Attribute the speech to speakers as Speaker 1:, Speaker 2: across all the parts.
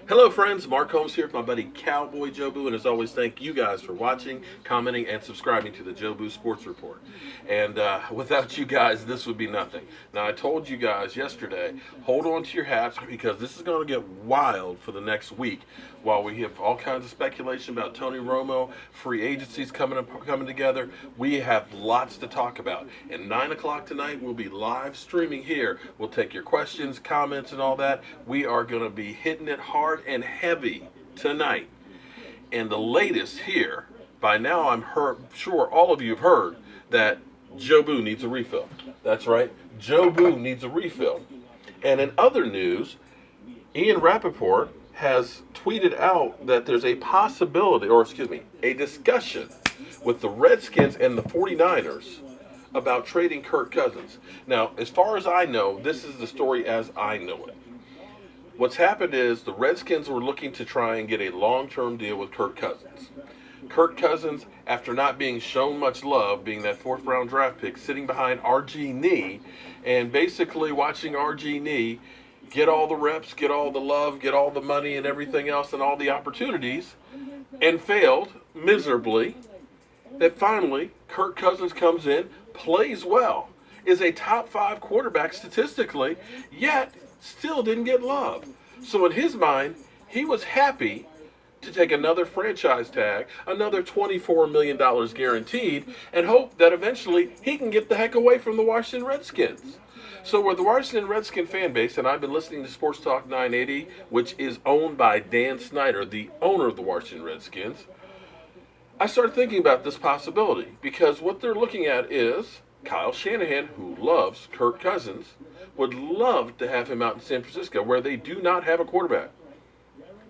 Speaker 1: Hello, friends. Mark Holmes here with my buddy CowboyJobu, and as always, thank you guys for watching, commenting, and subscribing to the Jobu Sports Report. And without you guys, this would be nothing. Now, I told you guys yesterday, hold on to your hats because this is going to get wild for the next week. While we have all kinds of speculation about Tony Romo, free agencies coming together, we have lots to talk about. And 9 o'clock tonight, we'll be live streaming here. We'll take your questions, comments, and all that. We are going to be hitting it hard and heavy tonight. And the latest here, by now sure all of you have heard that Jobu needs a refill. That's right, Jobu needs a refill. And in other news, Ian Rappaport has tweeted out that there's a possibility, or excuse me, a discussion with the Redskins and the 49ers about trading Kirk Cousins. Now, as far as I know, this is the story as I know it. What's happened is the Redskins were looking to try and get a long-term deal with Kirk Cousins. Kirk Cousins, after not being shown much love, being that fourth-round draft pick, sitting behind RG Knee, and basically watching RG Knee get all the reps, get all the love, get all the money and everything else and all the opportunities, and failed miserably, that finally Kirk Cousins comes in, plays well, is a top 5 quarterback statistically, yet still didn't get love. So in his mind, he was happy to take another franchise tag, another $24 million guaranteed, and hope that eventually he can get the heck away from the Washington Redskins. So with the Washington Redskin fan base, and I've been listening to Sports Talk 980, which is owned by Dan Snyder, the owner of the Washington Redskins, I started thinking about this possibility because what they're looking at is Kyle Shanahan, who loves Kirk Cousins, would love to have him out in San Francisco where they do not have a quarterback.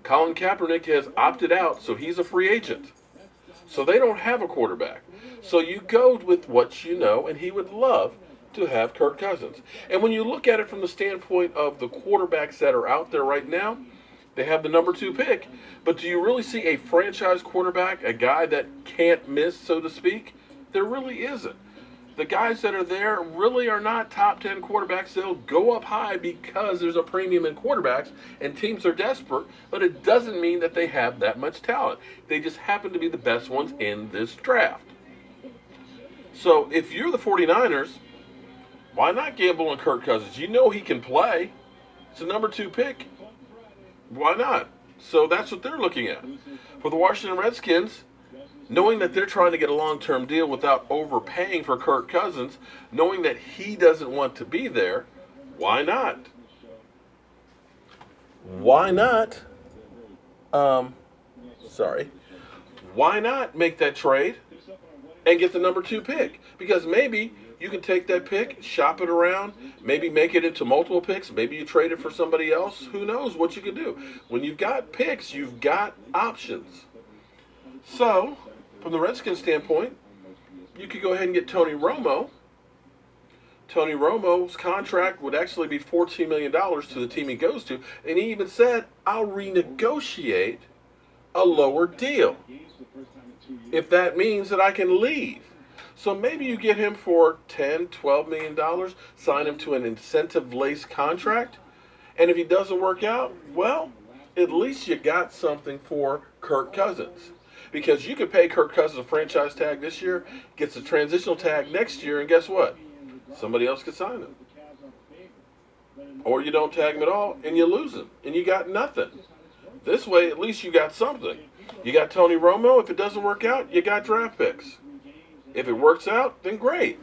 Speaker 1: Colin Kaepernick has opted out, so he's a free agent. So they don't have a quarterback. So you go with what you know, and he would love to have Kirk Cousins. And when you look at it from the standpoint of the quarterbacks that are out there right now, they have the number 2 pick. But do you really see a franchise quarterback, a guy that can't miss, so to speak? There really isn't. The guys that are there really are not top 10 quarterbacks. They'll go up high because there's a premium in quarterbacks and teams are desperate, but it doesn't mean that they have that much talent. They just happen to be the best ones in this draft. So if you're the 49ers, why not gamble on Kirk Cousins? You know he can play. It's a number 2 pick. Why not? So that's what they're looking at. For the Washington Redskins, knowing that they're trying to get a long-term deal without overpaying for Kirk Cousins, knowing that he doesn't want to be there, why not? Why not? Sorry. Why not make that trade and get the number 2 pick? Because maybe you can take that pick, shop it around, maybe make it into multiple picks. Maybe you trade it for somebody else. Who knows what you can do? When you've got picks, you've got options. So, from the Redskins standpoint, you could go ahead and get Tony Romo. Tony Romo's contract would actually be $14 million to the team he goes to. And he even said, I'll renegotiate a lower deal if that means that I can leave. So maybe you get him for $10, $12 million, sign him to an incentive-laced contract, and if he doesn't work out, well, at least you got something for Kirk Cousins. Because you could pay Kirk Cousins a franchise tag this year, gets a transitional tag next year, and guess what? Somebody else could sign him. Or you don't tag him at all, and you lose him, and you got nothing. This way, at least you got something. You got Tony Romo. If it doesn't work out, you got draft picks. If it works out, then great.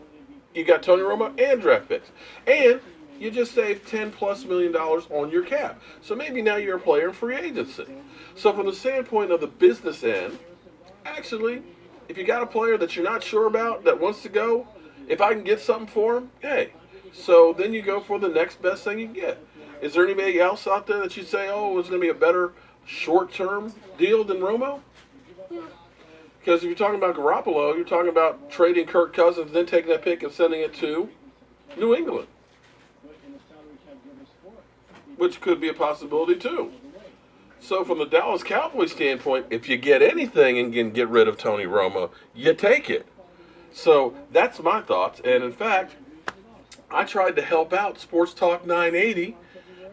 Speaker 1: You got Tony Romo and draft picks. And you just saved $10+ million on your cap. So maybe now you're a player in free agency. So from the standpoint of the business end, actually, if you got a player that you're not sure about that wants to go, if I can get something for him, hey. So then you go for the next best thing you can get. Is there anybody else out there that you say, oh, it's going to be a better short-term deal than Romo? Because if you're talking about Garoppolo, you're talking about trading Kirk Cousins, then taking that pick and sending it to New England, which could be a possibility too. So from the Dallas Cowboys standpoint, if you get anything and can get rid of Tony Romo, you take it. So that's my thoughts. And in fact, I tried to help out Sports Talk 980,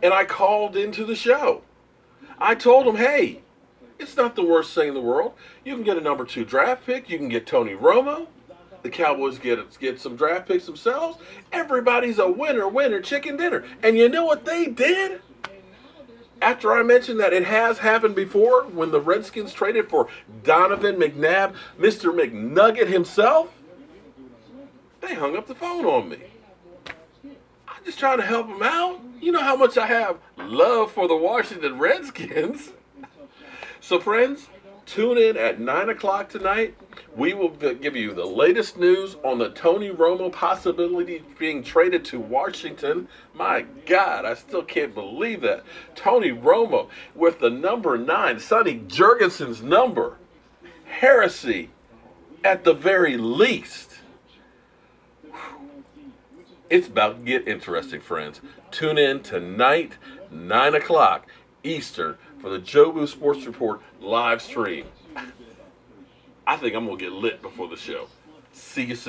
Speaker 1: and I called into the show. I told him, hey, it's not the worst thing in the world. You can get a number 2 draft pick. You can get Tony Romo. The Cowboys get some draft picks themselves. Everybody's a winner, chicken dinner. And you know what they did? After I mentioned that it has happened before when the Redskins traded for Donovan McNabb, Mr. McNugget himself, they hung up the phone on me. I'm just trying to help them out. You know how much I have love for the Washington Redskins. So friends, tune in at 9 o'clock tonight. We will give you the latest news on the Tony Romo possibility being traded to Washington. My God, I still can't believe that. Tony Romo with the number 9, Sonny Jurgensen's number. Heresy at the very least. It's about to get interesting, friends. Tune in tonight, 9 o'clock Eastern, for the Jobu Sports Report live stream. I think I'm going to get lit before the show. See you soon.